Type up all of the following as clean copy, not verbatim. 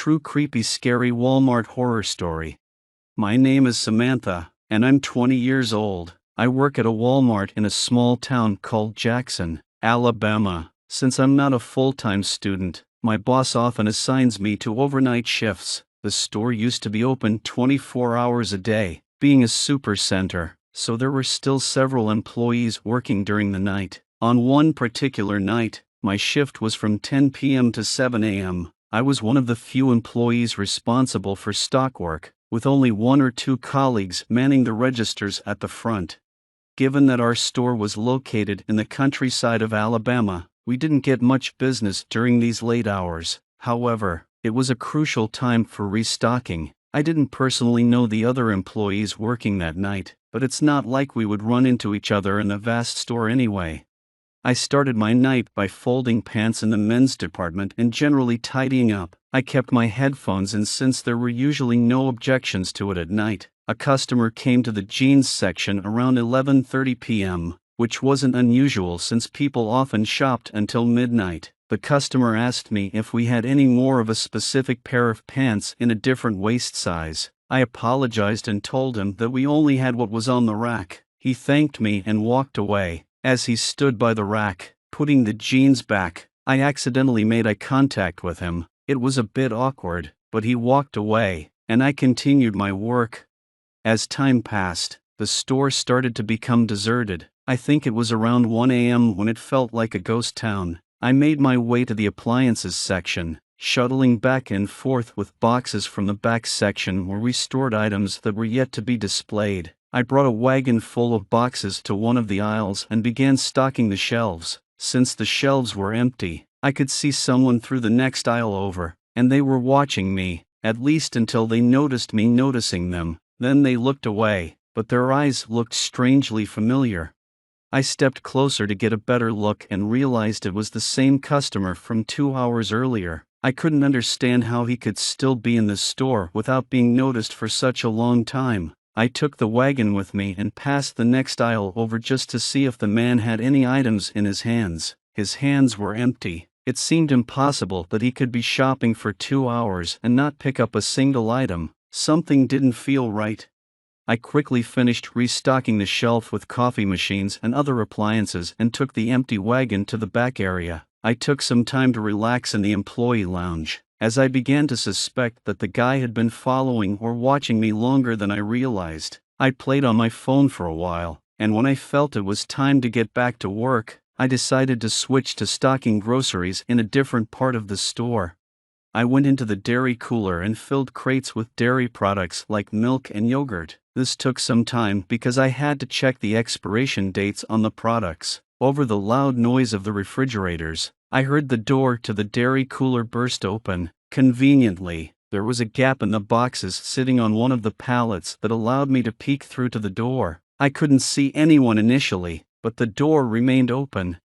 true creepy scary Walmart horror story. My name is Samantha, and I'm 20 years old. I work at a Walmart in a small town called Jackson, Alabama. Since I'm not a full-time student, my boss often assigns me to overnight shifts. The store used to be open 24 hours a day, being a super center, so there were still several employees working during the night. On one particular night, my shift was from 10 p.m. to 7 a.m. I was one of the few employees responsible for stock work, with only one or two colleagues manning the registers at the front. Given that our store was located in the countryside of Alabama, we didn't get much business during these late hours. However, it was a crucial time for restocking. I didn't personally know the other employees working that night, but it's not like we would run into each other in the vast store anyway. I started my night by folding pants in the men's department and generally tidying up. I kept my headphones in since there were usually no objections to it at night. A customer came to the jeans section around 11:30 p.m., which wasn't unusual since people often shopped until midnight. The customer asked me if we had any more of a specific pair of pants in a different waist size. I apologized and told him that we only had what was on the rack. He thanked me and walked away. As he stood by the rack, putting the jeans back, I accidentally made eye contact with him. It was a bit awkward, but he walked away, and I continued my work. As time passed, the store started to become deserted. I think it was around 1 a.m. when it felt like a ghost town. I made my way to the appliances section, shuttling back and forth with boxes from the back section where we stored items that were yet to be displayed. I brought a wagon full of boxes to one of the aisles and began stocking the shelves. Since the shelves were empty, I could see someone through the next aisle over, and they were watching me, at least until they noticed me noticing them. Then they looked away, but their eyes looked strangely familiar. I stepped closer to get a better look and realized it was the same customer from 2 hours earlier. I couldn't understand how he could still be in the store without being noticed for such a long time. I took the wagon with me and passed the next aisle over just to see if the man had any items in his hands. His hands were empty. It seemed impossible that he could be shopping for 2 hours and not pick up a single item. Something didn't feel right. I quickly finished restocking the shelf with coffee machines and other appliances and took the empty wagon to the back area. I took some time to relax in the employee lounge, as I began to suspect that the guy had been following or watching me longer than I realized. I played on my phone for a while, and when I felt it was time to get back to work, I decided to switch to stocking groceries in a different part of the store. I went into the dairy cooler and filled crates with dairy products like milk and yogurt. This took some time because I had to check the expiration dates on the products. Over the loud noise of the refrigerators, I heard the door to the dairy cooler burst open. Conveniently, there was a gap in the boxes sitting on one of the pallets that allowed me to peek through to the door. I couldn't see anyone initially, but the door remained open.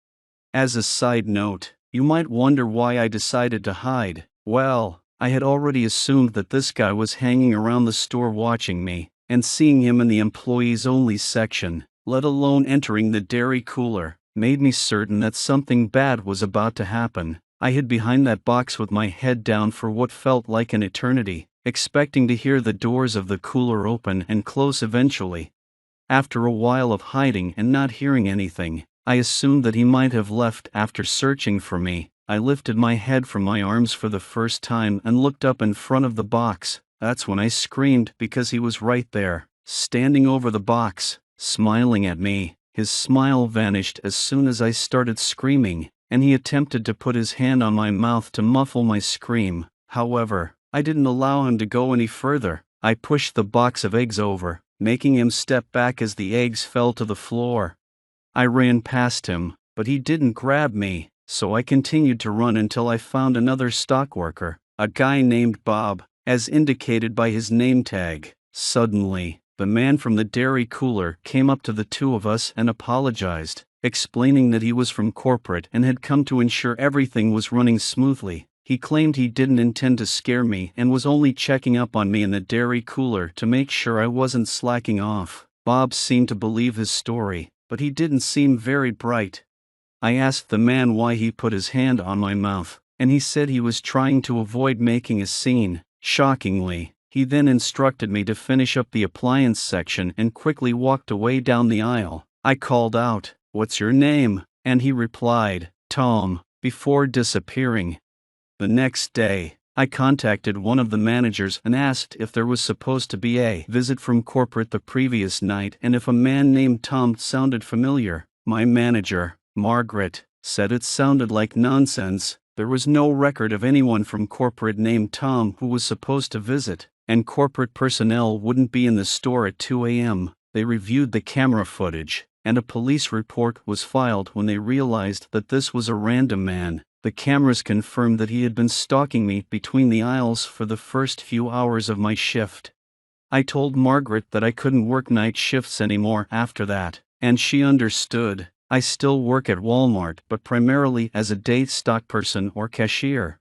As a side note, you might wonder why I decided to hide. Well, I had already assumed that this guy was hanging around the store watching me, and seeing him in the employees-only section, let alone entering the dairy cooler, made me certain that something bad was about to happen. I hid behind that box with my head down for what felt like an eternity, expecting to hear the doors of the cooler open and close eventually. After a while of hiding and not hearing anything, I assumed that he might have left after searching for me. I lifted my head from my arms for the first time and looked up in front of the box. That's when I screamed because he was right there, standing over the box, smiling at me. His smile vanished as soon as I started screaming, and he attempted to put his hand on my mouth to muffle my scream. However, I didn't allow him to go any further. I pushed the box of eggs over, making him step back as the eggs fell to the floor. I ran past him, but he didn't grab me, so I continued to run until I found another stock worker, a guy named Bob, as indicated by his name tag. Suddenly, the man from the dairy cooler came up to the two of us and apologized, explaining that he was from corporate and had come to ensure everything was running smoothly. He claimed he didn't intend to scare me and was only checking up on me in the dairy cooler to make sure I wasn't slacking off. Bob seemed to believe his story, but he didn't seem very bright. I asked the man why he put his hand on my mouth, and he said he was trying to avoid making a scene. Shockingly, he then instructed me to finish up the appliance section and quickly walked away down the aisle. I called out, "What's your name?" and he replied, "Tom," before disappearing. The next day, I contacted one of the managers and asked if there was supposed to be a visit from corporate the previous night and if a man named Tom sounded familiar. My manager, Margaret, said it sounded like nonsense. There was no record of anyone from corporate named Tom who was supposed to visit, and corporate personnel wouldn't be in the store at 2 a.m. They reviewed the camera footage, and a police report was filed when they realized that this was a random man. The cameras confirmed that he had been stalking me between the aisles for the first few hours of my shift. I told Margaret that I couldn't work night shifts anymore after that, and she understood. I still work at Walmart but primarily as a day stock person or cashier.